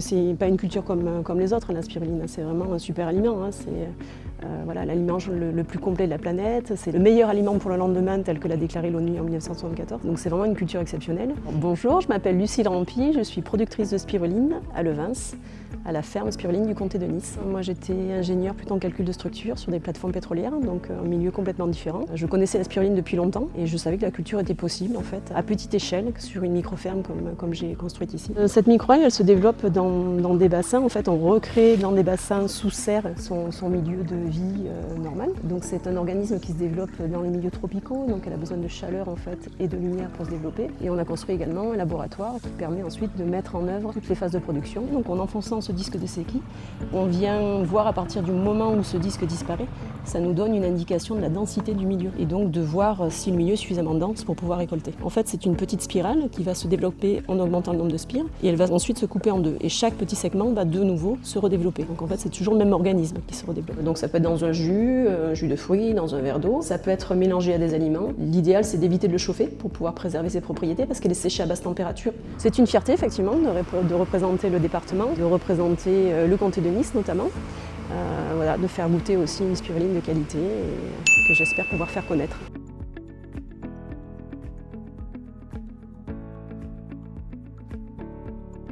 c'est pas une culture comme les autres, la spiruline. C'est vraiment un super aliment. Hein. C'est voilà, l'aliment le plus complet de la planète. C'est le meilleur aliment pour le lendemain, tel que l'a déclaré l'ONU en 1974. Donc c'est vraiment une culture exceptionnelle. Bonjour, je m'appelle Lucille Rampy, je suis productrice de spiruline à Levins, à la ferme spiruline du comté de Nice. Moi j'étais ingénieure plutôt en calcul de structure sur des plateformes pétrolières, donc un milieu complètement différent. Je connaissais la spiruline depuis longtemps et je savais que la culture était possible en fait, à petite échelle, sur une micro-ferme comme j'ai construite ici. Cette micro-algue, elle se développe dans des bassins. En fait, on recrée dans des bassins sous serre son milieu de vie normal. Donc c'est un organisme qui se développe dans les milieux tropicaux, donc elle a besoin de chaleur en fait et de lumière pour se développer. Et on a construit également un laboratoire qui permet ensuite de mettre en œuvre toutes les phases de production. Donc en enfonçant ce disque de séquille, on vient voir à partir du moment où ce disque disparaît, ça nous donne une indication de la densité du milieu et donc de voir si le milieu est suffisamment dense pour pouvoir récolter. En fait, c'est une petite spirale qui va se développer en augmentant le nombre de spires et elle va ensuite se couper en deux. Et chaque petit segment va de nouveau se redévelopper. Donc en fait, c'est toujours le même organisme qui se redéveloppe. Donc ça peut être dans un jus de fruits, dans un verre d'eau. Ça peut être mélangé à des aliments. L'idéal, c'est d'éviter de le chauffer pour pouvoir préserver ses propriétés parce qu'elle est séchée à basse température. C'est une fierté, effectivement, de représenter le département, de représenter le comté de Nice notamment. Voilà, de faire goûter aussi une spiruline de qualité et que j'espère pouvoir faire connaître.